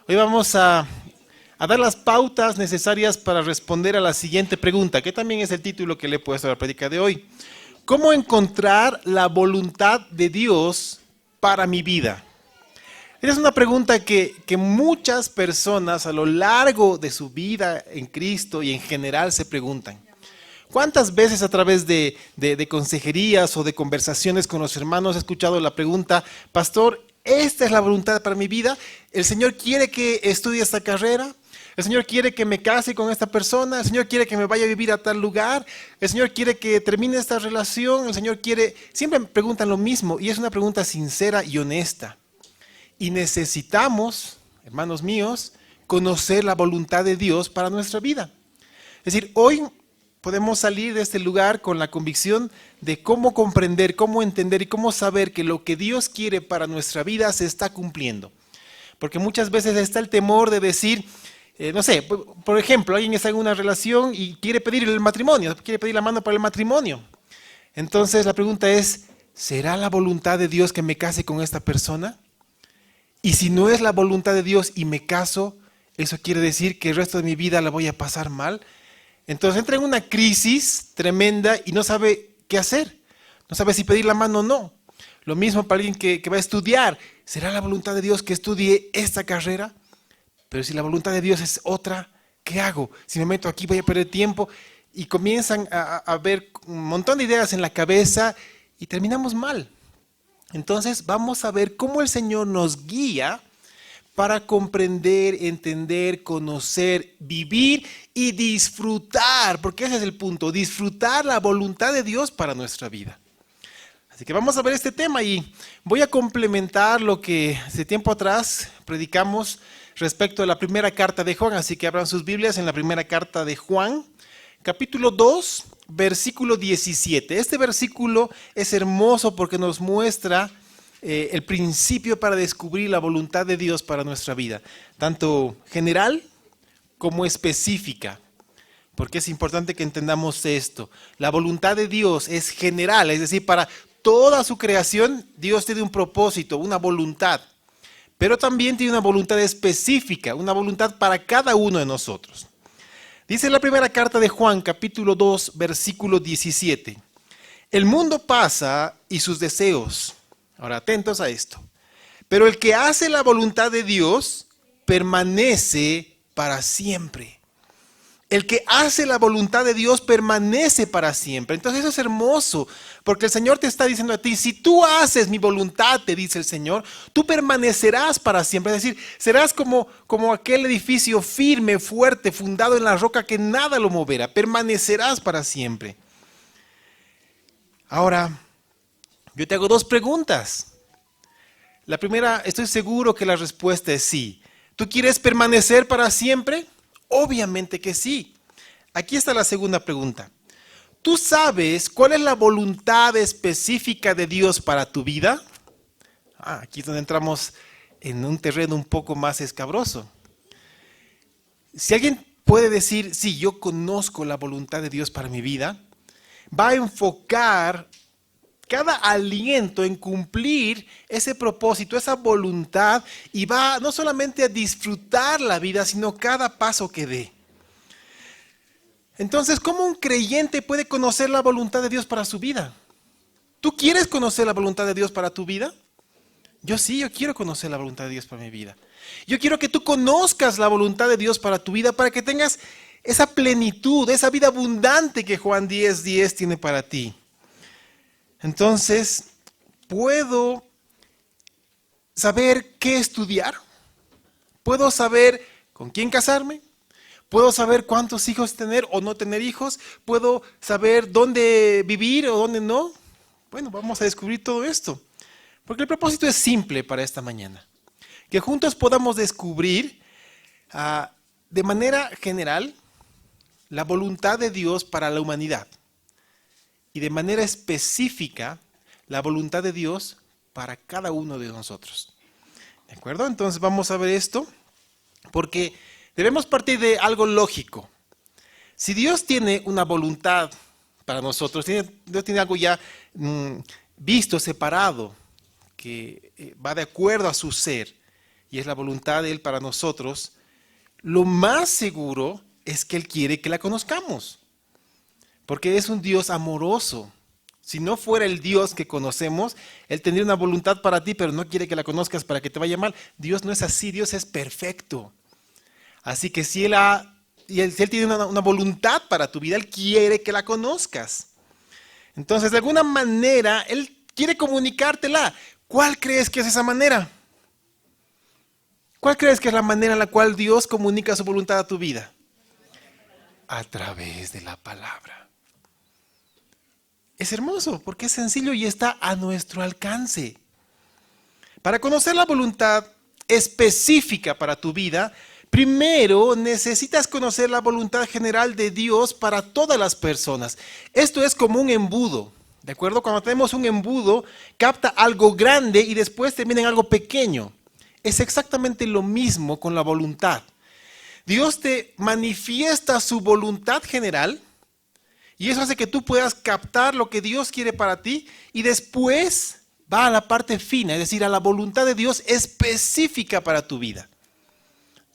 Hoy vamos a dar las pautas necesarias para responder a la siguiente pregunta, que también es el título que le he puesto a la prédica de hoy. ¿Cómo encontrar la voluntad de Dios para mi vida? Esa es una pregunta que muchas personas a lo largo de su vida en Cristo y en general se preguntan. ¿Cuántas veces a través de consejerías o de conversaciones con los hermanos he escuchado la pregunta, pastor, esta es la voluntad para mi vida? ¿El Señor quiere que estudie esta carrera? ¿El Señor quiere que me case con esta persona? ¿El Señor quiere que me vaya a vivir a tal lugar? ¿El Señor quiere que termine esta relación? ¿El Señor quiere...? Siempre me preguntan lo mismo y es una pregunta sincera y honesta. Y necesitamos, hermanos míos, conocer la voluntad de Dios para nuestra vida. Es decir, hoy podemos salir de este lugar con la convicción de cómo comprender, cómo entender y cómo saber que lo que Dios quiere para nuestra vida se está cumpliendo. Porque muchas veces está el temor de decir, no sé, por ejemplo, alguien está en una relación y quiere pedir el matrimonio, quiere pedir la mano para el matrimonio. Entonces la pregunta es, ¿será la voluntad de Dios que me case con esta persona? Y si no es la voluntad de Dios y me caso, ¿eso quiere decir que el resto de mi vida la voy a pasar mal? Entonces entra en una crisis tremenda y no sabe qué hacer. No sabe si pedir la mano o no. Lo mismo para alguien que va a estudiar. ¿Será la voluntad de Dios que estudie esta carrera? Pero si la voluntad de Dios es otra, ¿qué hago? Si me meto aquí voy a perder tiempo. Y comienzan a ver un montón de ideas en la cabeza y terminamos mal. Entonces vamos a ver cómo el Señor nos guía para comprender, entender, conocer, vivir y disfrutar, porque ese es el punto, disfrutar la voluntad de Dios para nuestra vida. Así que vamos a ver este tema y voy a complementar lo que hace tiempo atrás predicamos respecto a la primera carta de Juan, así que abran sus Biblias en la primera carta de Juan, capítulo 2, versículo 17. Este versículo es hermoso porque nos muestra el principio para descubrir la voluntad de Dios para nuestra vida, tanto general como específica, porque es importante que entendamos esto. La voluntad de Dios es general, es decir, para toda su creación Dios tiene un propósito, una voluntad, pero también tiene una voluntad específica, una voluntad para cada uno de nosotros. Dice la primera carta de Juan, capítulo 2, versículo 17. El mundo pasa y sus deseos. Ahora, atentos a esto. Pero el que hace la voluntad de Dios permanece para siempre. El que hace la voluntad de Dios permanece para siempre. Entonces eso es hermoso, porque el Señor te está diciendo a ti, si tú haces mi voluntad, te dice el Señor, tú permanecerás para siempre. Es decir, serás como aquel edificio firme, fuerte, fundado en la roca que nada lo moverá. Permanecerás para siempre. Ahora, yo te hago dos preguntas. La primera, estoy seguro que la respuesta es sí. ¿Tú quieres permanecer para siempre? Obviamente que sí. Aquí está la segunda pregunta. ¿Tú sabes cuál es la voluntad específica de Dios para tu vida? Aquí es donde entramos en un terreno un poco más escabroso. Si alguien puede decir, sí, yo conozco la voluntad de Dios para mi vida, va a enfocar cada aliento en cumplir ese propósito, esa voluntad, y va no solamente a disfrutar la vida, sino cada paso que dé. Entonces, ¿cómo un creyente puede conocer la voluntad de Dios para su vida? ¿Tú quieres conocer la voluntad de Dios para tu vida? Yo sí, yo quiero conocer la voluntad de Dios para mi vida. Yo quiero que tú conozcas la voluntad de Dios para tu vida, para que tengas esa plenitud, esa vida abundante que Juan 10:10 tiene para ti. Entonces, ¿puedo saber qué estudiar? ¿Puedo saber con quién casarme? ¿Puedo saber cuántos hijos tener o no tener hijos? ¿Puedo saber dónde vivir o dónde no? Bueno, vamos a descubrir todo esto. Porque el propósito es simple para esta mañana. Que juntos podamos descubrir de manera general la voluntad de Dios para la humanidad. Y de manera específica, la voluntad de Dios para cada uno de nosotros. ¿De acuerdo? Entonces vamos a ver esto, porque debemos partir de algo lógico. Si Dios tiene una voluntad para nosotros, Dios tiene algo ya visto, separado, que va de acuerdo a su ser y es la voluntad de Él para nosotros, lo más seguro es que Él quiere que la conozcamos. Porque es un Dios amoroso. Si no fuera el Dios que conocemos, Él tendría una voluntad para ti, pero no quiere que la conozcas para que te vaya mal. Dios no es así, Dios es perfecto. Así que si Él tiene una voluntad para tu vida, Él quiere que la conozcas. Entonces, de alguna manera, Él quiere comunicártela. ¿Cuál crees que es esa manera? ¿Cuál crees que es la manera en la cual Dios comunica su voluntad a tu vida? A través de la palabra. Es hermoso porque es sencillo y está a nuestro alcance. Para conocer la voluntad específica para tu vida, primero necesitas conocer la voluntad general de Dios para todas las personas. Esto es como un embudo, ¿de acuerdo? Cuando tenemos un embudo, capta algo grande y después termina en algo pequeño. Es exactamente lo mismo con la voluntad. Dios te manifiesta su voluntad general y eso hace que tú puedas captar lo que Dios quiere para ti y después va a la parte fina, es decir, a la voluntad de Dios específica para tu vida.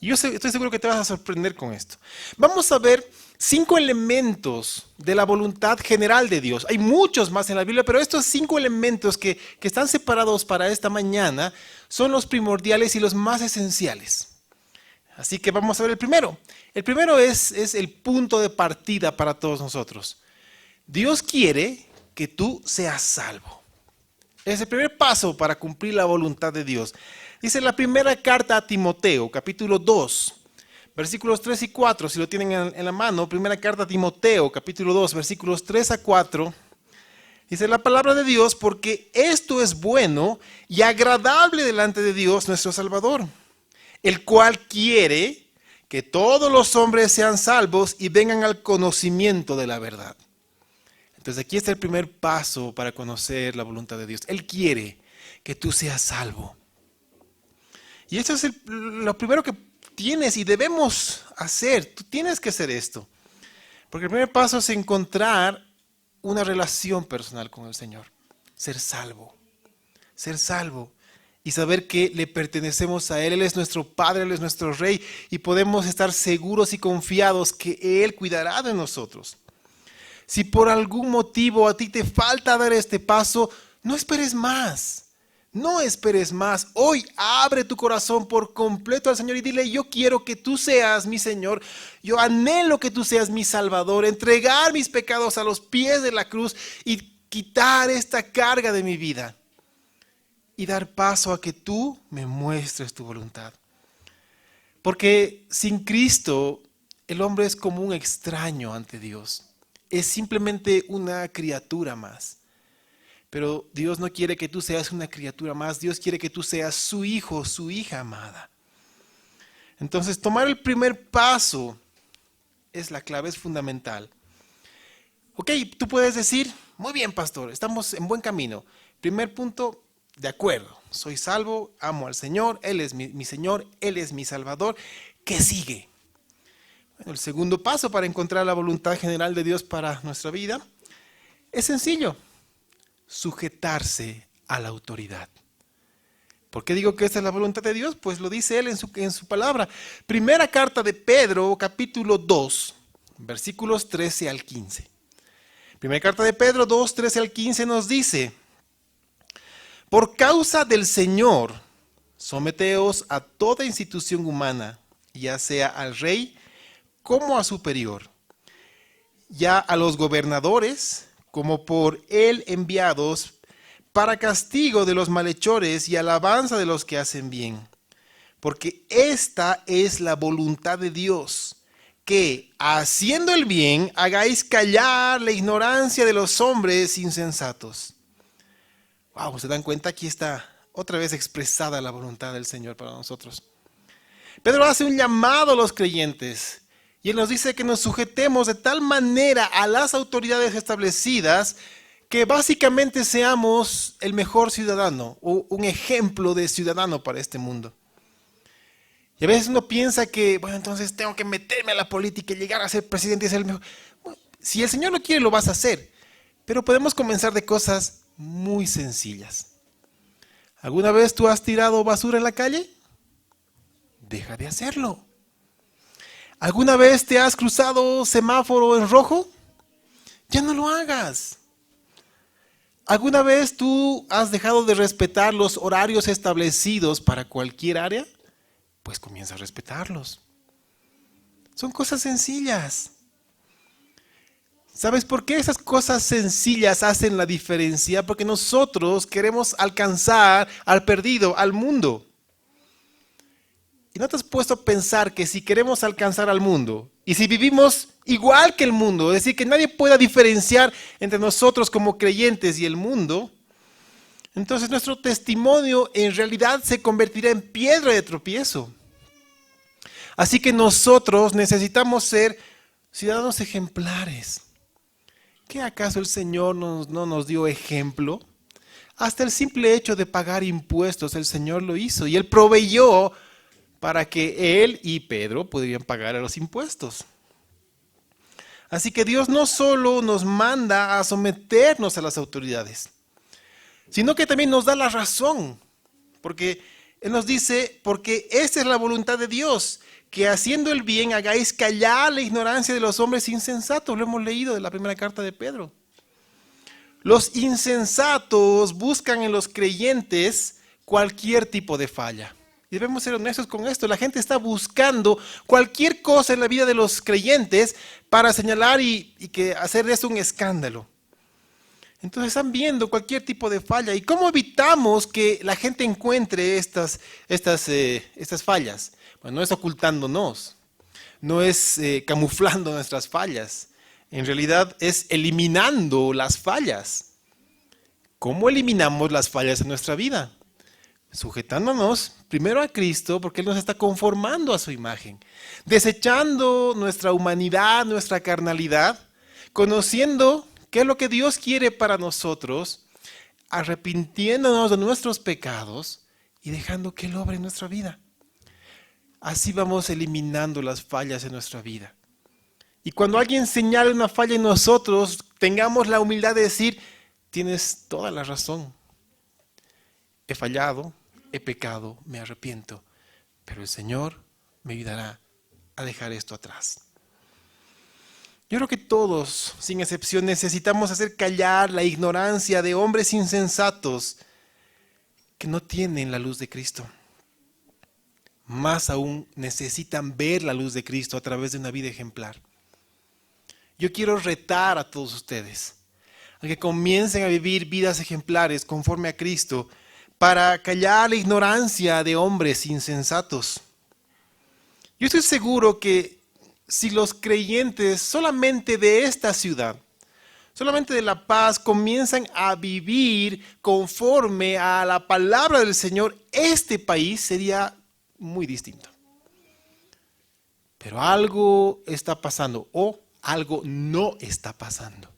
Yo estoy seguro que te vas a sorprender con esto. Vamos a ver 5 elementos de la voluntad general de Dios. Hay muchos más en la Biblia, pero estos 5 elementos que están separados para esta mañana son los primordiales y los más esenciales. Así que vamos a ver el primero. El primero es el punto de partida para todos nosotros. Dios quiere que tú seas salvo. Es el primer paso para cumplir la voluntad de Dios. Dice la primera carta a Timoteo, capítulo 2, versículos 3 y 4. Si lo tienen en la mano, primera carta a Timoteo, capítulo 2, versículos 3 a 4. Dice la palabra de Dios, porque esto es bueno y agradable delante de Dios nuestro Salvador, el cual quiere que todos los hombres sean salvos y vengan al conocimiento de la verdad. Entonces aquí está el primer paso para conocer la voluntad de Dios. Él quiere que tú seas salvo. Y esto es lo primero que tienes y debemos hacer. Tú tienes que hacer esto. Porque el primer paso es encontrar una relación personal con el Señor. Ser salvo. Ser salvo. Y saber que le pertenecemos a Él. Él es nuestro Padre, Él es nuestro Rey. Y podemos estar seguros y confiados que Él cuidará de nosotros. Si por algún motivo a ti te falta dar este paso, no esperes más. No esperes más. Hoy abre tu corazón por completo al Señor y dile, yo quiero que tú seas mi Señor. Yo anhelo que tú seas mi Salvador. Entregar mis pecados a los pies de la cruz y quitar esta carga de mi vida. Y dar paso a que tú me muestres tu voluntad. Porque sin Cristo, el hombre es como un extraño ante Dios. Es simplemente una criatura más. Pero Dios no quiere que tú seas una criatura más. Dios quiere que tú seas su hijo, su hija amada. Entonces, tomar el primer paso es la clave, es fundamental. Ok, tú puedes decir, muy bien, pastor, estamos en buen camino. Primer punto, de acuerdo. Soy salvo, amo al Señor, Él es mi Señor, Él es mi Salvador. ¿Qué sigue? Bueno, el segundo paso para encontrar la voluntad general de Dios para nuestra vida es sencillo. Sujetarse a la autoridad. ¿Por qué digo que esta es la voluntad de Dios? Pues lo dice Él en su palabra. Primera carta de Pedro, capítulo 2, versículos 13 al 15. Primera carta de Pedro 2, 13 al 15 nos dice, por causa del Señor, someteos a toda institución humana, ya sea al rey como a superior, ya a los gobernadores, como por Él enviados, para castigo de los malhechores y alabanza de los que hacen bien. Porque esta es la voluntad de Dios, que haciendo el bien hagáis callar la ignorancia de los hombres insensatos. Wow, ¿se dan cuenta? Aquí está otra vez expresada la voluntad del Señor para nosotros. Pedro hace un llamado a los creyentes. Y Él nos dice que nos sujetemos de tal manera a las autoridades establecidas que básicamente seamos el mejor ciudadano o un ejemplo de ciudadano para este mundo. Y a veces uno piensa que, bueno, entonces tengo que meterme a la política y llegar a ser presidente y ser el mejor. Bueno, si el Señor lo quiere, lo vas a hacer. Pero podemos comenzar de cosas muy sencillas. ¿Alguna vez tú has tirado basura en la calle? deja de hacerlo. ¿Alguna vez te has cruzado semáforo en rojo? Ya no lo hagas. ¿Alguna vez tú has dejado de respetar los horarios establecidos para cualquier área? Pues comienza a respetarlos. Son cosas sencillas. ¿Sabes por qué esas cosas sencillas hacen la diferencia? Porque nosotros queremos alcanzar al perdido, al mundo. ¿Y no te has puesto a pensar que si queremos alcanzar al mundo y si vivimos igual que el mundo, es decir, que nadie pueda diferenciar entre nosotros como creyentes y el mundo, entonces nuestro testimonio en realidad se convertirá en piedra de tropiezo? Así que nosotros necesitamos ser ciudadanos ejemplares. ¿Qué acaso el Señor no nos dio ejemplo? Hasta el simple hecho de pagar impuestos, el Señor lo hizo y Él proveyó para que Él y Pedro pudieran pagar los impuestos. Así que Dios no solo nos manda a someternos a las autoridades, sino que también nos da la razón, porque Él nos dice, porque esta es la voluntad de Dios, que haciendo el bien hagáis callar la ignorancia de los hombres insensatos. Lo hemos leído de la primera carta de Pedro. Los insensatos buscan en los creyentes cualquier tipo de falla. Y debemos ser honestos con esto. La gente está buscando cualquier cosa en la vida de los creyentes para señalar y que hacer de esto un escándalo. Entonces están viendo cualquier tipo de falla. ¿Y cómo evitamos que la gente encuentre estas fallas? Bueno, no es ocultándonos, no es camuflando nuestras fallas. En realidad es eliminando las fallas. ¿Cómo eliminamos las fallas en nuestra vida? Sujetándonos primero a Cristo, porque Él nos está conformando a su imagen. Desechando nuestra humanidad, nuestra carnalidad, conociendo qué es lo que Dios quiere para nosotros, arrepintiéndonos de nuestros pecados y dejando que Él obre en nuestra vida. Así vamos eliminando las fallas en nuestra vida. Y cuando alguien señale una falla en nosotros, tengamos la humildad de decir, tienes toda la razón. He fallado, he pecado, me arrepiento, pero el Señor me ayudará a dejar esto atrás. Yo creo que todos, sin excepción, necesitamos hacer callar la ignorancia de hombres insensatos que no tienen la luz de Cristo. Más aún necesitan ver la luz de Cristo a través de una vida ejemplar. Yo quiero retar a todos ustedes a que comiencen a vivir vidas ejemplares conforme a Cristo para callar la ignorancia de hombres insensatos. Yo estoy seguro que si los creyentes solamente de esta ciudad, solamente de La Paz, comienzan a vivir conforme a la palabra del Señor, este país sería muy distinto. Pero algo está pasando o algo no está pasando.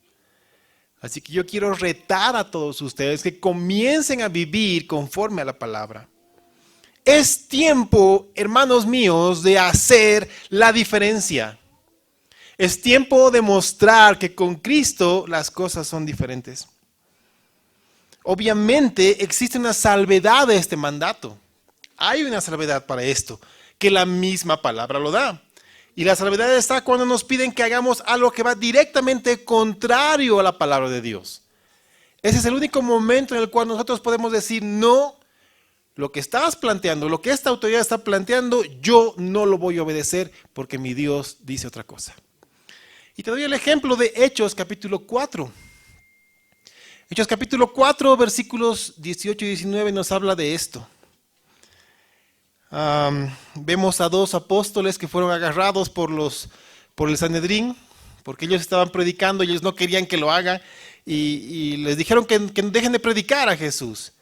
Así que yo quiero retar a todos ustedes que comiencen a vivir conforme a la palabra. Es tiempo, hermanos míos, de hacer la diferencia. Es tiempo de mostrar que con Cristo las cosas son diferentes. Obviamente existe una salvedad de este mandato. Hay una salvedad para esto, que la misma palabra lo da. Y la salvedad está cuando nos piden que hagamos algo que va directamente contrario a la palabra de Dios. Ese es el único momento en el cual nosotros podemos decir, no, lo que estás planteando, lo que esta autoridad está planteando, yo no lo voy a obedecer porque mi Dios dice otra cosa. Y te doy el ejemplo de Hechos capítulo 4. Hechos capítulo 4, versículos 18 y 19 nos habla de esto. Vemos a dos apóstoles que fueron agarrados por el Sanedrín, porque ellos estaban predicando y ellos no querían que lo hagan, y les dijeron que dejen de predicar a Jesús.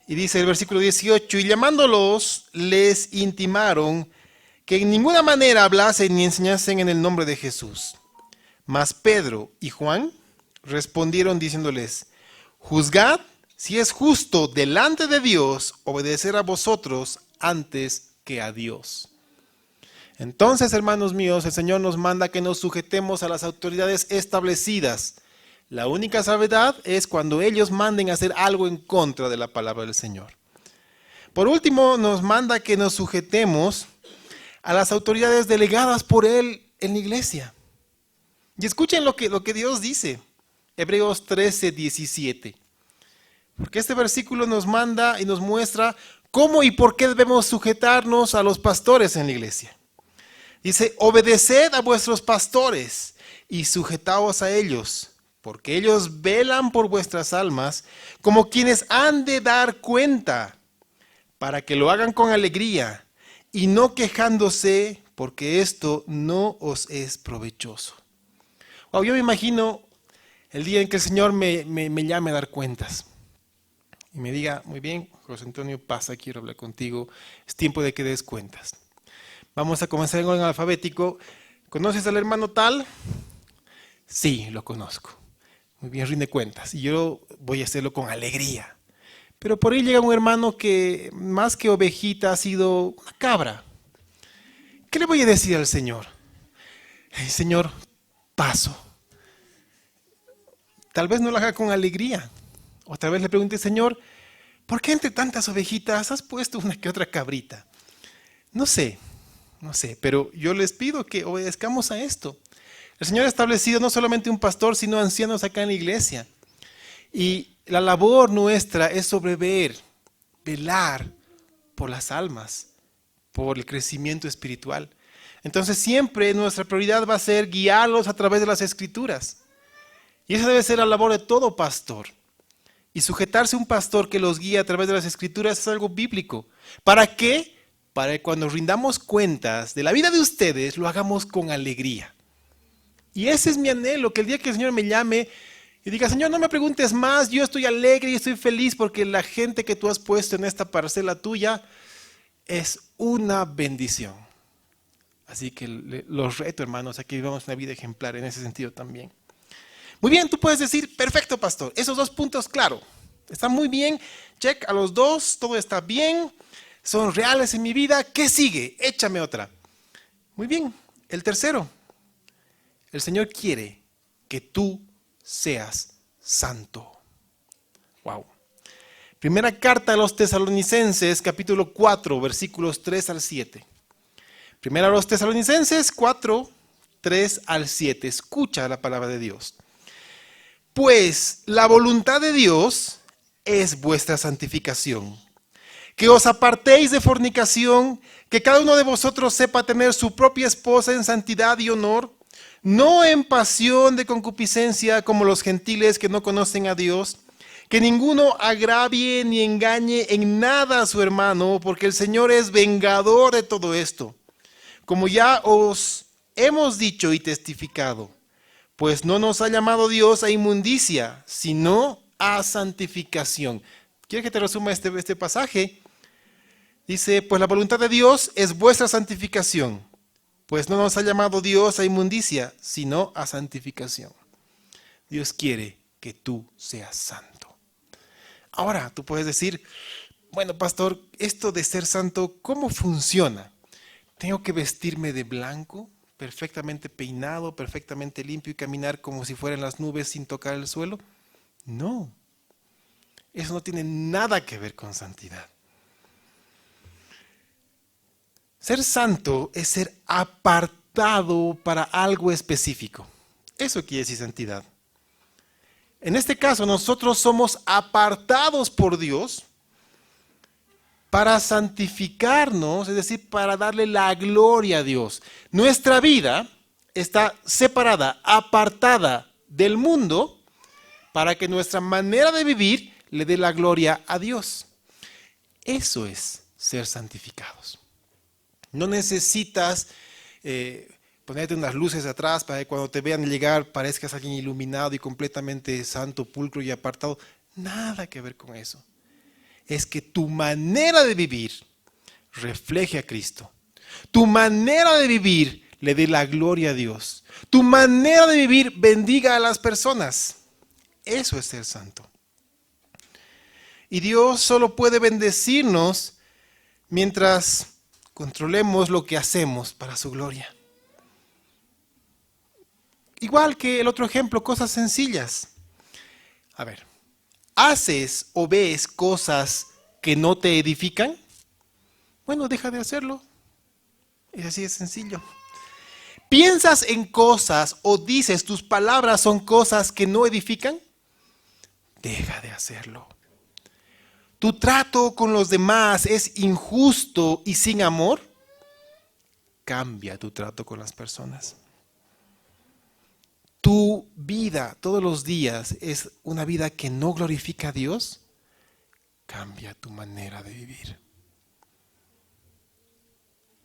Y dice el versículo 18, y llamándolos les intimaron que en ninguna manera hablasen ni enseñasen en el nombre de Jesús. Mas Pedro y Juan respondieron diciéndoles, juzgad si es justo delante de Dios obedecer a vosotros antes que a Dios. Entonces, hermanos míos, el Señor nos manda que nos sujetemos a las autoridades establecidas. La única salvedad es cuando ellos manden a hacer algo en contra de la palabra del Señor. Por último, nos manda que nos sujetemos a las autoridades delegadas por Él en la iglesia. Y escuchen lo que Dios dice, Hebreos 13, 17. Porque este versículo nos manda y nos muestra cómo y por qué debemos sujetarnos a los pastores en la iglesia. Dice, obedeced a vuestros pastores y sujetaos a ellos, porque ellos velan por vuestras almas como quienes han de dar cuenta, para que lo hagan con alegría y no quejándose, porque esto no os es provechoso. Wow, yo me imagino el día en que el Señor me llame a dar cuentas y me diga, muy bien, José Antonio, pasa, quiero hablar contigo, es tiempo de que des cuentas. Vamos a comenzar en orden alfabético. ¿Conoces al hermano tal? Sí, lo conozco. Muy bien, rinde cuentas. Y yo voy a hacerlo con alegría. Pero por ahí llega un hermano que más que ovejita ha sido una cabra. ¿Qué le voy a decir al Señor? Señor, paso. Tal vez no lo haga con alegría. O tal vez le pregunte, Señor, ¿por qué entre tantas ovejitas has puesto una que otra cabrita? No sé, pero yo les pido que obedezcamos a esto. El Señor ha establecido no solamente un pastor, sino ancianos acá en la iglesia. Y la labor nuestra es sobrever, velar por las almas, por el crecimiento espiritual. Entonces siempre nuestra prioridad va a ser guiarlos a través de las Escrituras. Y esa debe ser la labor de todo pastor. Y sujetarse a un pastor que los guía a través de las Escrituras es algo bíblico. ¿Para qué? Para que cuando rindamos cuentas de la vida de ustedes, lo hagamos con alegría. Y ese es mi anhelo, que el día que el Señor me llame y diga, Señor, no me preguntes más, yo estoy alegre y estoy feliz porque la gente que tú has puesto en esta parcela tuya es una bendición. Así que los reto, hermanos, a que vivamos una vida ejemplar en ese sentido también. Muy bien, tú puedes decir, perfecto, pastor, esos 2 puntos, claro, están muy bien, check a los 2, todo está bien, son reales en mi vida, ¿qué sigue? Échame otra. Muy bien, el tercero, el Señor quiere que tú seas santo. Wow. Primera carta a los Tesalonicenses, capítulo 4, versículos 3 al 7. Primera a los Tesalonicenses 4, 3 al 7. Escucha la palabra de Dios. Pues la voluntad de Dios es vuestra santificación, que os apartéis de fornicación, que cada uno de vosotros sepa tener su propia esposa en santidad y honor, no en pasión de concupiscencia como los gentiles que no conocen a Dios, que ninguno agravie ni engañe en nada a su hermano, porque el Señor es vengador de todo esto, como ya os hemos dicho y testificado. Pues no nos ha llamado Dios a inmundicia, sino a santificación. ¿Quieres que te resuma este pasaje? Dice, pues la voluntad de Dios es vuestra santificación. Pues no nos ha llamado Dios a inmundicia, sino a santificación. Dios quiere que tú seas santo. Ahora, tú puedes decir, bueno, pastor, esto de ser santo, ¿cómo funciona? ¿Tengo que vestirme de blanco? Perfectamente peinado, perfectamente limpio y caminar como si fueran las nubes sin tocar el suelo? No, eso no tiene nada que ver con santidad. Ser santo es ser apartado para algo específico. Eso quiere decir santidad. En este caso, nosotros somos apartados por Dios para santificarnos, es decir, para darle la gloria a Dios. Nuestra vida está separada, apartada del mundo, para que nuestra manera de vivir le dé la gloria a Dios. Eso es ser santificados. No necesitas ponerte unas luces atrás para que cuando te vean llegar parezcas alguien iluminado y completamente santo, pulcro y apartado. Nada que ver con eso. Es que tu manera de vivir refleje a Cristo. Tu manera de vivir le dé la gloria a Dios. Tu manera de vivir bendiga a las personas. Eso es ser santo. Y Dios solo puede bendecirnos mientras controlemos lo que hacemos para su gloria. Igual que el otro ejemplo, cosas sencillas. A ver, ¿haces o ves cosas que no te edifican? Bueno, deja de hacerlo. Es así de sencillo. ¿Piensas en cosas o dices tus palabras son cosas que no edifican? Deja de hacerlo. ¿Tu trato con los demás es injusto y sin amor? Cambia tu trato con las personas. ¿Tu vida todos los días es una vida que no glorifica a Dios? Cambia tu manera de vivir.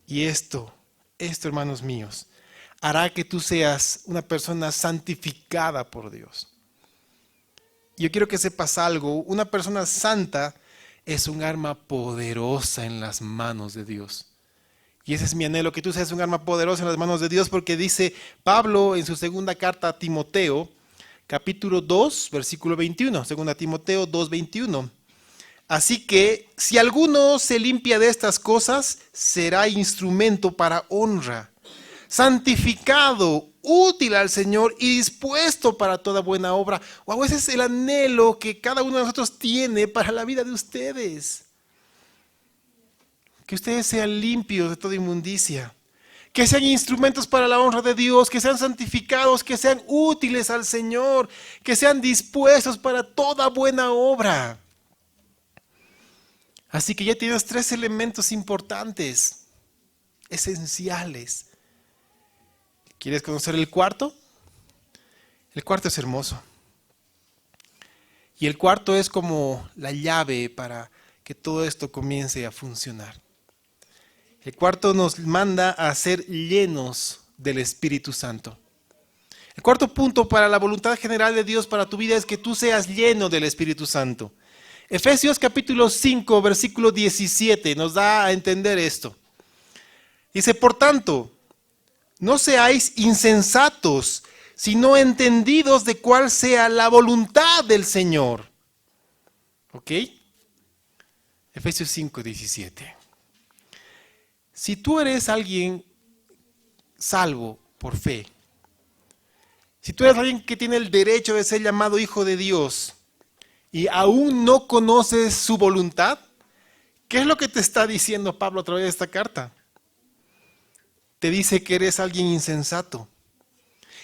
Y esto, hermanos míos, hará que tú seas una persona santificada por Dios. Yo quiero que sepas algo, una persona santa es un arma poderosa en las manos de Dios. Y ese es mi anhelo, que tú seas un arma poderosa en las manos de Dios, porque dice Pablo en su segunda carta a Timoteo, capítulo 2, versículo 21, segunda Timoteo 2, 21. Así que si alguno se limpia de estas cosas, será instrumento para honra, santificado, útil al Señor y dispuesto para toda buena obra. Wow, ese es el anhelo que cada uno de nosotros tiene para la vida de ustedes. Que ustedes sean limpios de toda inmundicia, que sean instrumentos para la honra de Dios, que sean santificados, que sean útiles al Señor, que sean dispuestos para toda buena obra. Así que ya tienes 3 elementos importantes, esenciales. ¿Quieres conocer el cuarto? El cuarto es hermoso. Y el cuarto es como la llave para que todo esto comience a funcionar. El cuarto nos manda a ser llenos del Espíritu Santo. El cuarto punto para la voluntad general de Dios para tu vida es que tú seas lleno del Espíritu Santo. Efesios capítulo 5, versículo 17 nos da a entender esto. Dice, por tanto, no seáis insensatos, sino entendidos de cuál sea la voluntad del Señor. ¿Ok? Efesios 5, 17. Si tú eres alguien salvo por fe, si tú eres alguien que tiene el derecho de ser llamado hijo de Dios y aún no conoces su voluntad, ¿qué es lo que te está diciendo Pablo a través de esta carta? Te dice que eres alguien insensato.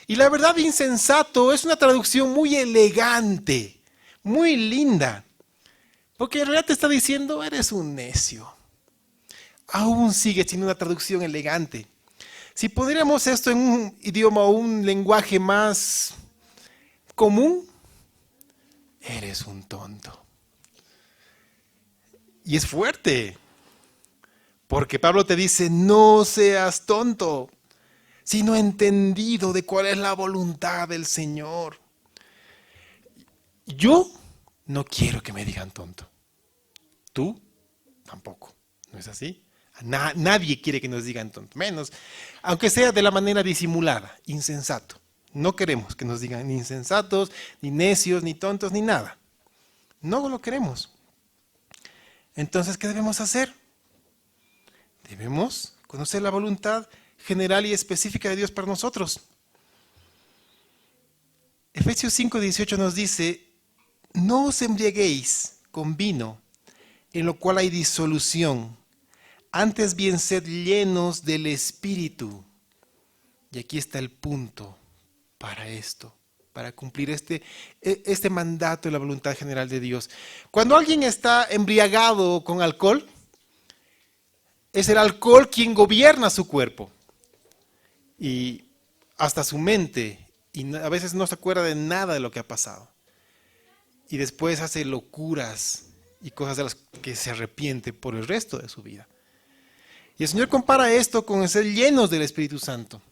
Y la verdad, insensato es una traducción muy elegante, muy linda, porque en realidad te está diciendo, eres un necio. Aún sigue siendo una traducción elegante. Si pondríamos esto en un idioma o un lenguaje más común, eres un tonto. Y es fuerte, porque Pablo te dice, no seas tonto, sino entendido de cuál es la voluntad del Señor. Yo no quiero que me digan tonto. Tú tampoco, ¿no es así? Nadie quiere que nos digan tonto, menos, aunque sea de la manera disimulada, insensato. No queremos que nos digan ni insensatos, ni necios, ni tontos, ni nada. No lo queremos. Entonces, ¿qué debemos hacer? Debemos conocer la voluntad general y específica de Dios para nosotros. Efesios 5:18 nos dice, no os embriaguéis con vino, en lo cual hay disolución. Antes bien, sed llenos del Espíritu. Y aquí está el punto para esto, para cumplir este mandato de la voluntad general de Dios. Cuando alguien está embriagado con alcohol, es el alcohol quien gobierna su cuerpo y hasta su mente, y a veces no se acuerda de nada de lo que ha pasado. Y después hace locuras y cosas de las que se arrepiente por el resto de su vida. Y el Señor compara esto con ser llenos del Espíritu Santo.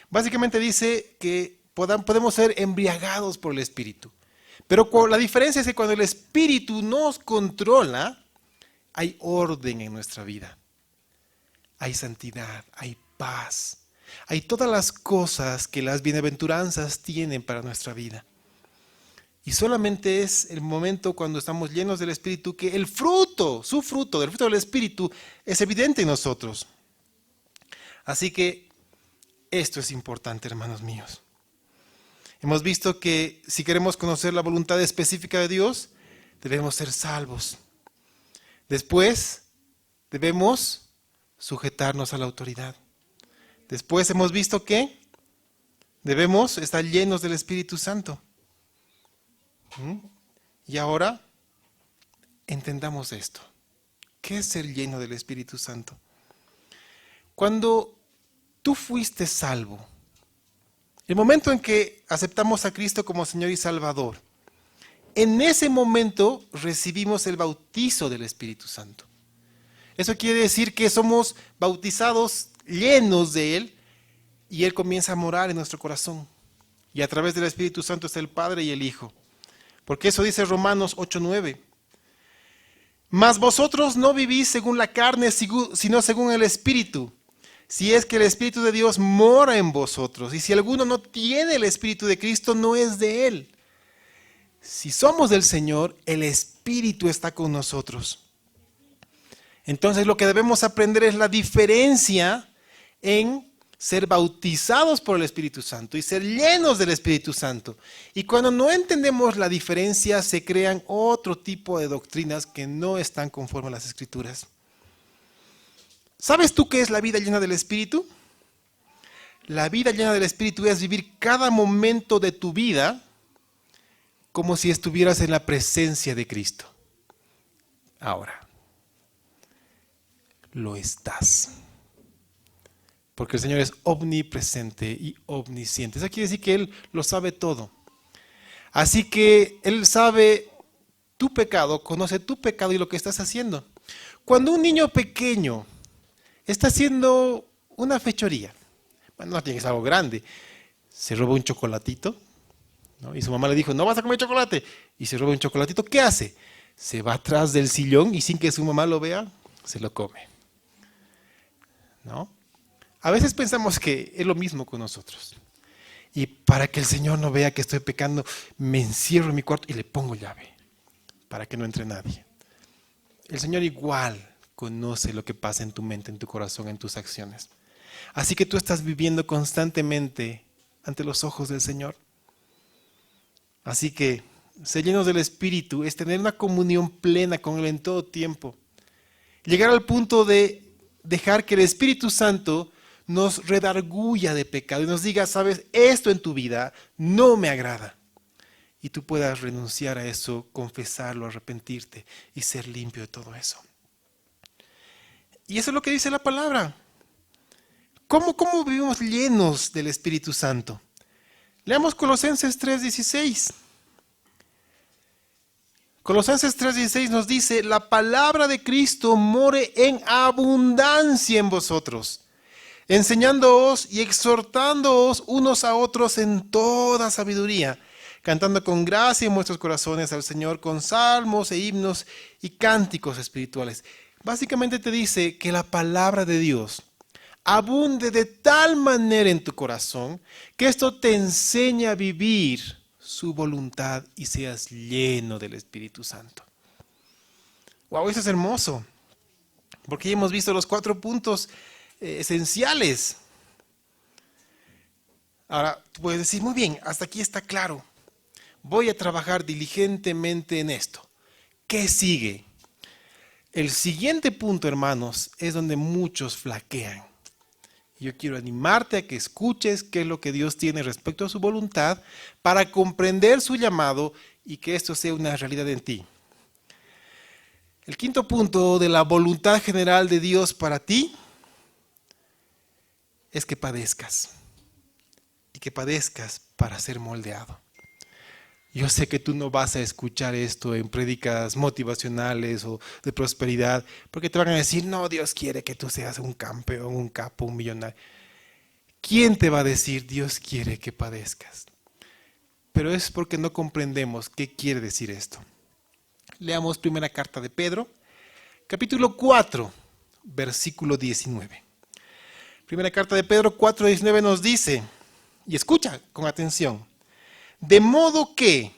Básicamente dice que podemos ser embriagados por el Espíritu. Pero la diferencia es que cuando el Espíritu nos controla, hay orden en nuestra vida. Hay santidad, hay paz. Hay todas las cosas que las bienaventuranzas tienen para nuestra vida. Y solamente es el momento cuando estamos llenos del Espíritu que el fruto, su fruto, del fruto del Espíritu, es evidente en nosotros. Así que esto es importante, hermanos míos. Hemos visto que si queremos conocer la voluntad específica de Dios, debemos ser salvos. Después, debemos sujetarnos a la autoridad. Después hemos visto que debemos estar llenos del Espíritu Santo. Y ahora entendamos esto. ¿Qué es ser lleno del Espíritu Santo? Cuando tú fuiste salvo, el momento en que aceptamos a Cristo como Señor y Salvador, en ese momento recibimos el bautizo del Espíritu Santo. Eso quiere decir que somos bautizados llenos de Él y Él comienza a morar en nuestro corazón. Y a través del Espíritu Santo está el Padre y el Hijo. Porque eso dice Romanos 8:9. Mas vosotros no vivís según la carne, sino según el Espíritu. Si es que el Espíritu de Dios mora en vosotros. Y si alguno no tiene el Espíritu de Cristo, no es de Él. Si somos del Señor, el Espíritu está con nosotros. Entonces lo que debemos aprender es la diferencia en ser bautizados por el Espíritu Santo y ser llenos del Espíritu Santo. Y cuando no entendemos la diferencia, se crean otro tipo de doctrinas que no están conforme a las Escrituras. ¿Sabes tú qué es la vida llena del Espíritu? La vida llena del Espíritu es vivir cada momento de tu vida como si estuvieras en la presencia de Cristo. Ahora, lo estás. Porque el Señor es omnipresente y omnisciente. Eso quiere decir que Él lo sabe todo. Así que Él sabe tu pecado, conoce tu pecado y lo que estás haciendo. Cuando un niño pequeño está haciendo una fechoría, bueno, no tiene que ser algo grande, se roba un chocolatito, ¿no? Y su mamá le dijo, no vas a comer chocolate, y se roba un chocolatito, ¿qué hace? Se va atrás del sillón y sin que su mamá lo vea, se lo come, ¿no? A veces pensamos que es lo mismo con nosotros. Y para que el Señor no vea que estoy pecando, me encierro en mi cuarto y le pongo llave, para que no entre nadie. El Señor igual conoce lo que pasa en tu mente, en tu corazón, en tus acciones. Así que tú estás viviendo constantemente ante los ojos del Señor. Así que ser llenos del Espíritu es tener una comunión plena con Él en todo tiempo. Llegar al punto de dejar que el Espíritu Santo nos redarguya de pecado y nos diga, sabes, esto en tu vida no me agrada. Y tú puedas renunciar a eso, confesarlo, arrepentirte y ser limpio de todo eso. Y eso es lo que dice la palabra. ¿Cómo vivimos llenos del Espíritu Santo? Leamos Colosenses 3:16. Colosenses 3:16 nos dice, la palabra de Cristo more en abundancia en vosotros, enseñándoos y exhortándoos unos a otros en toda sabiduría, cantando con gracia en vuestros corazones al Señor con salmos e himnos y cánticos espirituales. Básicamente te dice que la palabra de Dios abunde de tal manera en tu corazón que esto te enseña a vivir su voluntad y seas lleno del Espíritu Santo. Wow, eso es hermoso, porque ya hemos visto los 4 puntos esenciales. Ahora, tú puedes decir, muy bien, hasta aquí está claro. Voy a trabajar diligentemente en esto. ¿Qué sigue? El siguiente punto, hermanos, es donde muchos flaquean. Yo quiero animarte a que escuches qué es lo que Dios tiene respecto a su voluntad para comprender su llamado y que esto sea una realidad en ti. El quinto punto de la voluntad general de Dios para ti es que padezcas. Y que padezcas para ser moldeado. Yo sé que tú no vas a escuchar esto en prédicas motivacionales o de prosperidad, porque te van a decir, no, Dios quiere que tú seas un campeón, un capo, un millonario. ¿Quién te va a decir, Dios quiere que padezcas? Pero es porque no comprendemos qué quiere decir esto. Leamos primera carta de Pedro, capítulo 4, versículo 19. Primera carta de Pedro 4:19 nos dice, y escucha con atención, de modo que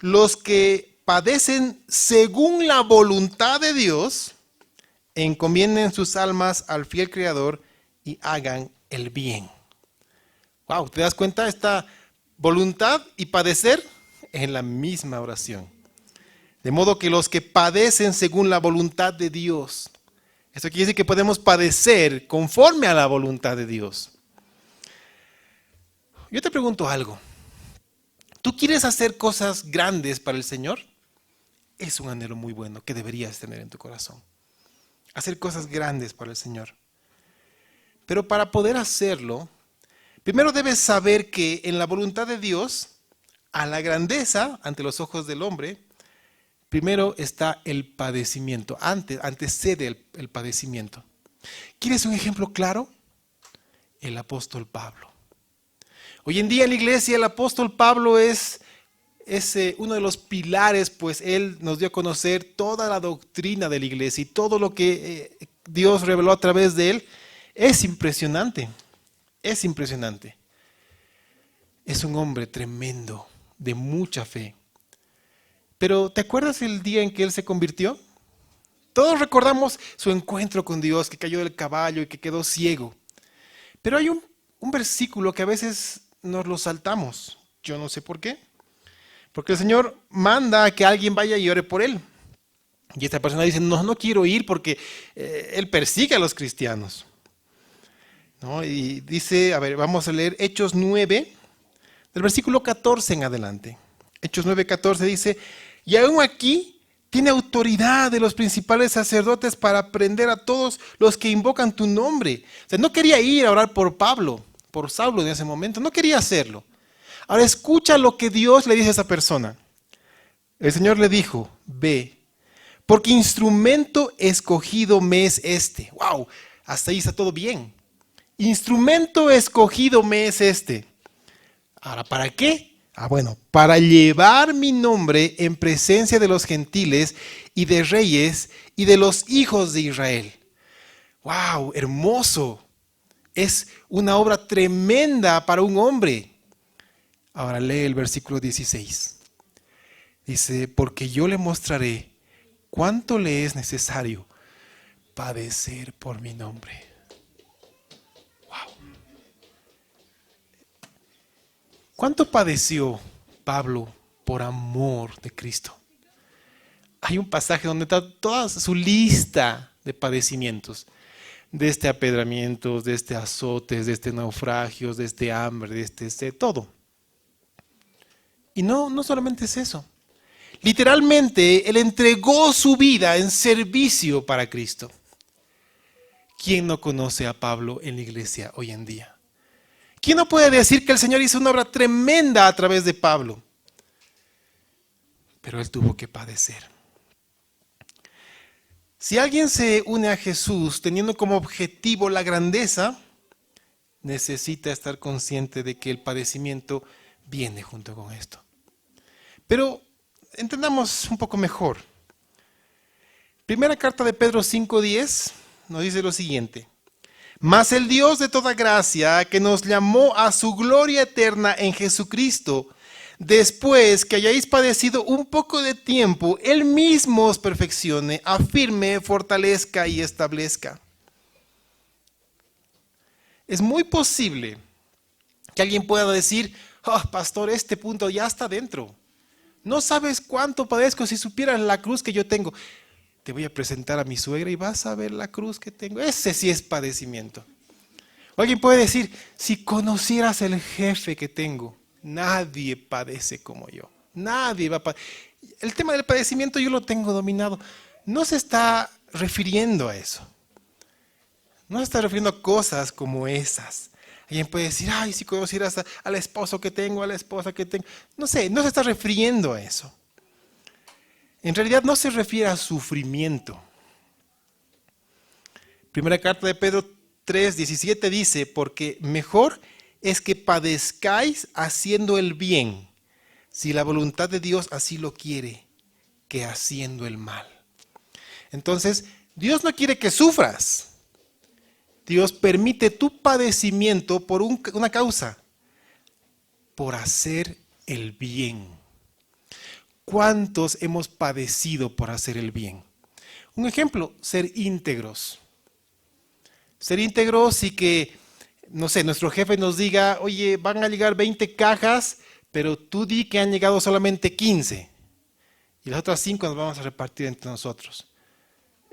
los que padecen según la voluntad de Dios, encomienden sus almas al fiel Creador y hagan el bien. Wow, ¿te das cuenta? Esta voluntad y padecer en la misma oración. De modo que los que padecen según la voluntad de Dios, Esto quiere decir que podemos padecer conforme a la voluntad de Dios. Yo te pregunto algo. ¿Tú quieres hacer cosas grandes para el Señor? Es un anhelo muy bueno que deberías tener en tu corazón. Hacer cosas grandes para el Señor. Pero para poder hacerlo, primero debes saber que en la voluntad de Dios, a la grandeza ante los ojos del hombre, primero está el padecimiento, antecede el padecimiento. ¿Quieres un ejemplo claro? El apóstol Pablo. Hoy en día en la iglesia el apóstol Pablo es uno de los pilares, pues él nos dio a conocer toda la doctrina de la iglesia y todo lo que Dios reveló a través de él. Es impresionante, es impresionante. Es un hombre tremendo, de mucha fe. Pero ¿te acuerdas el día en que él se convirtió? Todos recordamos su encuentro con Dios, que cayó del caballo y que quedó ciego. Pero hay un versículo que a veces nos lo saltamos. Yo no sé por qué. Porque el Señor manda a que alguien vaya y ore por él. Y esta persona dice, no quiero ir porque él persigue a los cristianos. ¿No? Y dice, a ver, vamos a leer Hechos 9, del versículo 14 en adelante. Hechos 9, 14 dice, y aún aquí tiene autoridad de los principales sacerdotes para prender a todos los que invocan tu nombre. O sea, no quería ir a orar por Saulo en ese momento, no quería hacerlo. Ahora escucha lo que Dios le dice a esa persona. El Señor le dijo, ve, porque instrumento escogido me es este. ¡Wow! Hasta ahí está todo bien. Instrumento escogido me es este. Ahora, ¿para qué? Bueno, para llevar mi nombre en presencia de los gentiles y de reyes y de los hijos de Israel. ¡Wow! Hermoso. Es una obra tremenda para un hombre. Ahora lee el versículo 16. Dice, porque yo le mostraré cuánto le es necesario padecer por mi nombre. Wow. ¿Cuánto padeció Pablo por amor de Cristo? Hay un pasaje donde está toda su lista de padecimientos. De apedramientos, de azotes, de naufragios, de hambre, de todo. Y no solamente es eso. Literalmente, él entregó su vida en servicio para Cristo. ¿Quién no conoce a Pablo en la iglesia hoy en día? ¿Quién no puede decir que el Señor hizo una obra tremenda a través de Pablo? Pero él tuvo que padecer. Si alguien se une a Jesús teniendo como objetivo la grandeza, necesita estar consciente de que el padecimiento viene junto con esto. Pero entendamos un poco mejor. Primera carta de Pedro 5:10 nos dice lo siguiente. Mas el Dios de toda gracia, que nos llamó a su gloria eterna en Jesucristo, después que hayáis padecido un poco de tiempo, Él mismo os perfeccione, afirme, fortalezca y establezca. Es muy posible que alguien pueda decir, pastor, este punto ya está dentro. No sabes cuánto padezco. Si supieras la cruz que yo tengo. Te voy a presentar a mi suegra y vas a ver la cruz que tengo. Ese sí es padecimiento. O alguien puede decir, si conocieras el jefe que tengo, nadie padece como yo. Nadie va a padecer. El tema del padecimiento yo lo tengo dominado. No se está refiriendo a eso. No se está refiriendo a cosas como esas. Alguien puede decir, si conocieras al esposo que tengo, a la esposa que tengo. No sé, no se está refiriendo a eso. En realidad no se refiere a sufrimiento. Primera carta de Pedro 3:17 dice, porque mejor es que padezcáis haciendo el bien, si la voluntad de Dios así lo quiere, que haciendo el mal. Entonces, Dios no quiere que sufras. Dios permite tu padecimiento por una causa, por hacer el bien. ¿Cuántos hemos padecido por hacer el bien? Un ejemplo, ser íntegros. Ser íntegros y que, no sé, nuestro jefe nos diga, oye, van a llegar 20 cajas, pero tú di que han llegado solamente 15. Y las otras 5 nos vamos a repartir entre nosotros.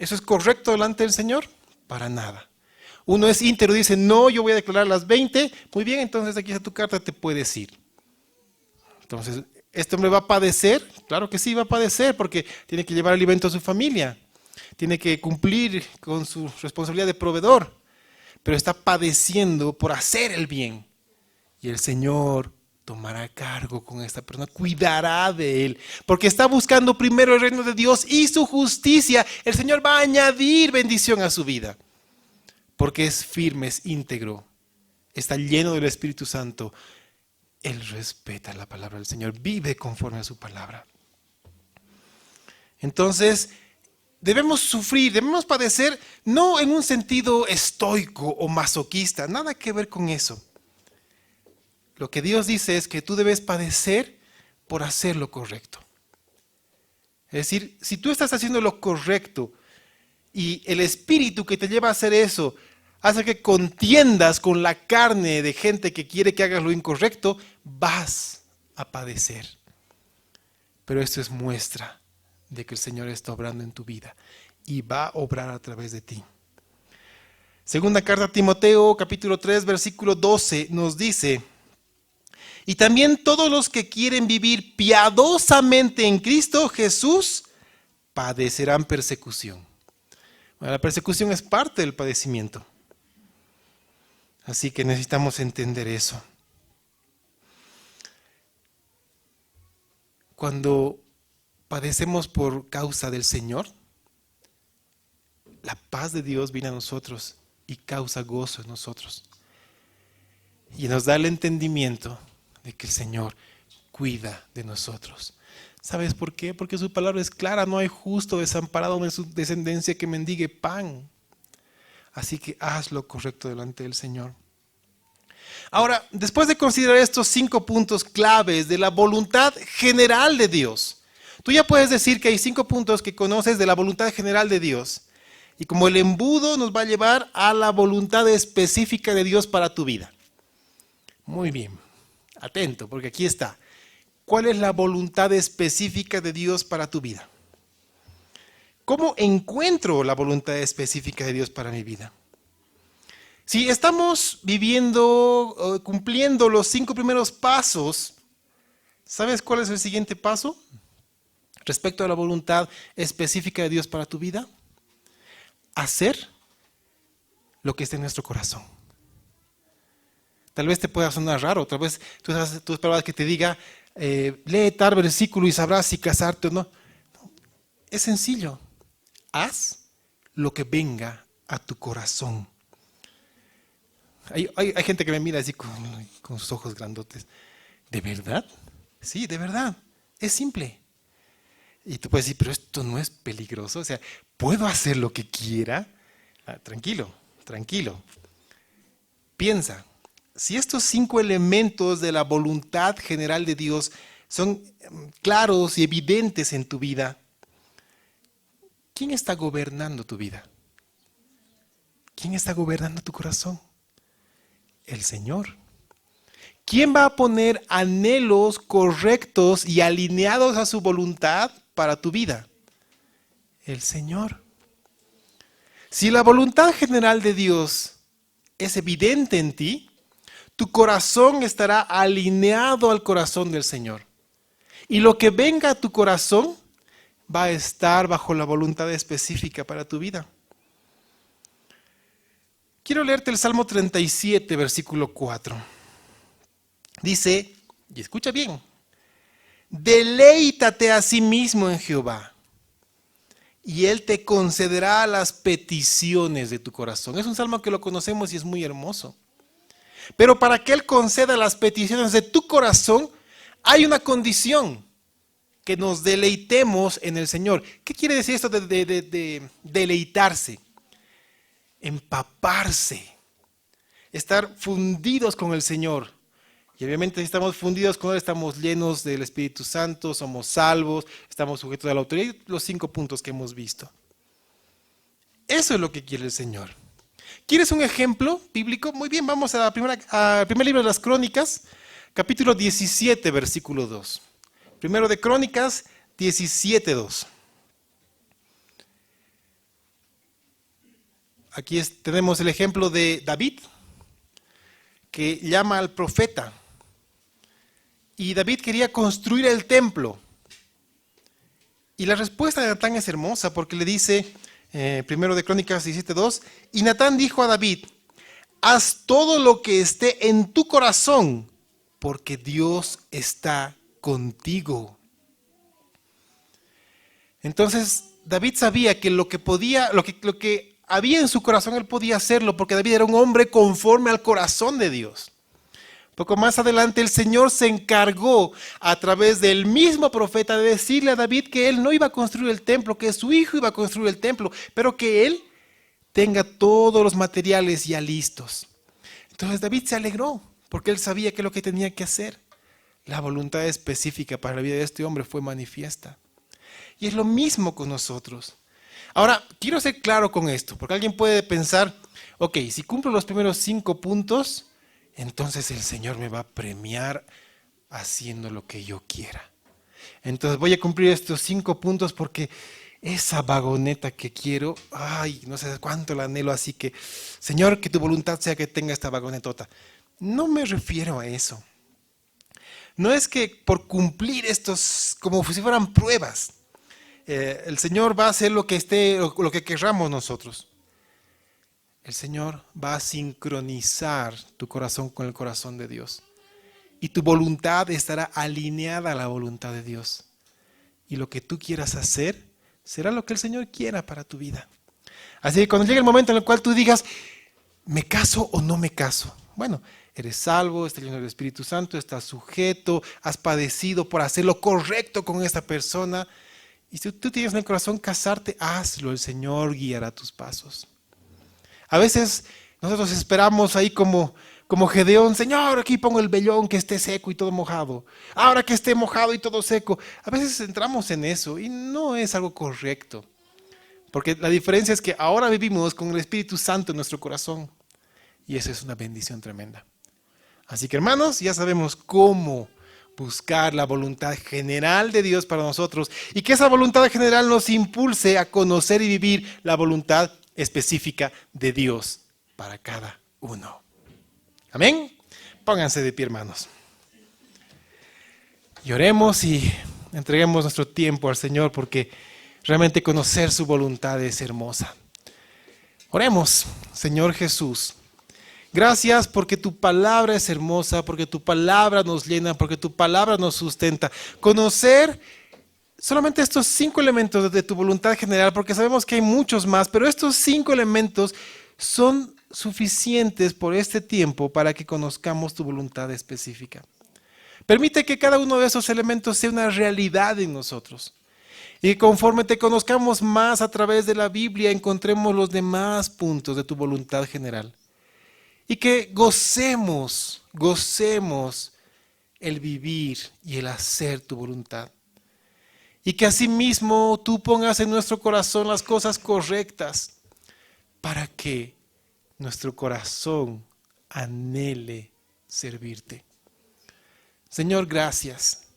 ¿Eso es correcto delante del Señor? Para nada. Uno es íntegro y dice, no, yo voy a declarar las 20. Muy bien, entonces aquí está tu carta, te puedes ir. Entonces, ¿este hombre va a padecer? Claro que sí, va a padecer porque tiene que llevar alimento a su familia. Tiene que cumplir con su responsabilidad de proveedor. Pero está padeciendo por hacer el bien. Y el Señor tomará cargo con esta persona, cuidará de él, porque está buscando primero el reino de Dios y su justicia. El Señor va a añadir bendición a su vida, porque es firme, es íntegro, está lleno del Espíritu Santo. Él respeta la palabra del Señor, vive conforme a su palabra. Entonces, debemos sufrir, debemos padecer, no en un sentido estoico o masoquista, nada que ver con eso. Lo que Dios dice es que tú debes padecer por hacer lo correcto. Es decir, si tú estás haciendo lo correcto y el espíritu que te lleva a hacer eso hace que contiendas con la carne de gente que quiere que hagas lo incorrecto, vas a padecer. Pero esto es muestra de que el Señor está obrando en tu vida y va a obrar a través de ti. Segunda carta a Timoteo, capítulo 3, versículo 12, nos dice: y también todos los que quieren vivir piadosamente en Cristo Jesús padecerán persecución. Bueno, la persecución es parte del padecimiento. Así que necesitamos entender eso. Cuando padecemos por causa del Señor, la paz de Dios viene a nosotros y causa gozo en nosotros. Y nos da el entendimiento de que el Señor cuida de nosotros. ¿Sabes por qué? Porque su palabra es clara, no hay justo desamparado de su descendencia que mendigue pan. Así que haz lo correcto delante del Señor. Ahora, después de considerar estos 5 puntos claves de la voluntad general de Dios, tú ya puedes decir que hay 5 puntos que conoces de la voluntad general de Dios. Y como el embudo nos va a llevar a la voluntad específica de Dios para tu vida. Muy bien. Atento, porque aquí está. ¿Cuál es la voluntad específica de Dios para tu vida? ¿Cómo encuentro la voluntad específica de Dios para mi vida? Si estamos viviendo, cumpliendo los 5 primeros pasos, ¿sabes cuál es el siguiente paso? Respecto a la voluntad específica de Dios para tu vida. Hacer lo que esté en nuestro corazón. Tal vez te pueda sonar raro, tal vez tú esperabas que te diga, lee tal versículo y sabrás si casarte o no. Es sencillo, haz lo que venga a tu corazón. Hay gente que me mira así con sus ojos grandotes. ¿De verdad? Sí, de verdad, es simple. Y tú puedes decir, pero esto no es peligroso, o sea, ¿puedo hacer lo que quiera? Tranquilo, tranquilo. Piensa. Si estos 5 elementos de la voluntad general de Dios son claros y evidentes en tu vida, ¿quién está gobernando tu vida? ¿Quién está gobernando tu corazón? El Señor. ¿Quién va a poner anhelos correctos y alineados a su voluntad para tu vida? El Señor. Si la voluntad general de Dios es evidente en ti, tu corazón estará alineado al corazón del Señor. Y lo que venga a tu corazón va a estar bajo la voluntad específica para tu vida. Quiero leerte el Salmo 37, versículo 4. Dice, y escucha bien, deleítate a sí mismo en Jehová, y Él te concederá las peticiones de tu corazón. Es un salmo que lo conocemos y es muy hermoso. Pero para que Él conceda las peticiones de tu corazón, hay una condición, que nos deleitemos en el Señor. ¿Qué quiere decir esto de deleitarse? Empaparse, estar fundidos con el Señor. Y obviamente si estamos fundidos con Él, estamos llenos del Espíritu Santo, somos salvos, estamos sujetos a la autoridad, los 5 puntos que hemos visto. Eso es lo que quiere el Señor. ¿Quieres un ejemplo bíblico? Muy bien, vamos al primer libro de las Crónicas, capítulo 17, versículo 2. Primero de Crónicas, 17, 2. aquí tenemos el ejemplo de David, que llama al profeta. Y David quería construir el templo. Y la respuesta de Natán es hermosa porque le dice, primero de Crónicas 17:2, y Natán dijo a David, haz todo lo que esté en tu corazón, porque Dios está contigo. Entonces David sabía que lo que había en su corazón él podía hacerlo, porque David era un hombre conforme al corazón de Dios. Poco más adelante el Señor se encargó a través del mismo profeta de decirle a David que él no iba a construir el templo, que su hijo iba a construir el templo, pero que él tenga todos los materiales ya listos. Entonces David se alegró porque él sabía que lo que tenía que hacer. La voluntad específica para la vida de este hombre fue manifiesta. Y es lo mismo con nosotros. Ahora, quiero ser claro con esto, porque alguien puede pensar, ok, si cumplo los primeros 5 puntos, entonces el Señor me va a premiar haciendo lo que yo quiera. Entonces voy a cumplir estos 5 puntos porque esa vagoneta que quiero, ay, no sé cuánto la anhelo, así que, Señor, que tu voluntad sea que tenga esta vagonetota. No me refiero a eso. No es que por cumplir estos, como si fueran pruebas, el Señor va a hacer lo que querramos nosotros. El Señor va a sincronizar tu corazón con el corazón de Dios. Y tu voluntad estará alineada a la voluntad de Dios. Y lo que tú quieras hacer será lo que el Señor quiera para tu vida. Así que cuando llegue el momento en el cual tú digas, ¿me caso o no me caso? Bueno, eres salvo, estás lleno del Espíritu Santo, estás sujeto, has padecido por hacer lo correcto con esta persona. Y si tú tienes en el corazón casarte, hazlo, el Señor guiará tus pasos. A veces nosotros esperamos ahí como Gedeón, Señor, aquí pongo el vellón que esté seco y todo mojado. Ahora que esté mojado y todo seco. A veces entramos en eso y no es algo correcto. Porque la diferencia es que ahora vivimos con el Espíritu Santo en nuestro corazón. Y eso es una bendición tremenda. Así que hermanos, ya sabemos cómo buscar la voluntad general de Dios para nosotros y que esa voluntad general nos impulse a conocer y vivir la voluntad específica de Dios para cada uno. Amén. Pónganse de pie, hermanos. Y oremos y entreguemos nuestro tiempo al Señor porque realmente conocer su voluntad es hermosa. Oremos, Señor Jesús. Gracias porque tu palabra es hermosa, porque tu palabra nos llena, porque tu palabra nos sustenta. Conocer solamente estos 5 elementos de tu voluntad general, porque sabemos que hay muchos más, pero estos 5 elementos son suficientes por este tiempo para que conozcamos tu voluntad específica. Permite que cada uno de esos elementos sea una realidad en nosotros. Y conforme te conozcamos más a través de la Biblia, encontremos los demás puntos de tu voluntad general. Y que gocemos el vivir y el hacer tu voluntad. Y que asimismo tú pongas en nuestro corazón las cosas correctas para que nuestro corazón anhele servirte. Señor, gracias.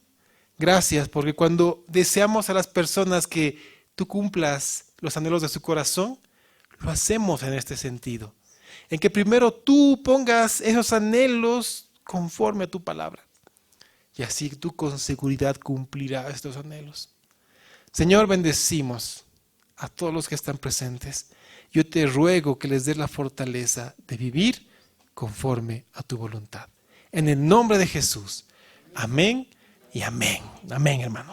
Gracias porque cuando deseamos a las personas que tú cumplas los anhelos de su corazón, lo hacemos en este sentido. En que primero tú pongas esos anhelos conforme a tu palabra. Y así tú con seguridad cumplirás estos anhelos. Señor, bendecimos a todos los que están presentes. Yo te ruego que les des la fortaleza de vivir conforme a tu voluntad. En el nombre de Jesús. Amén y amén. Amén, hermanos.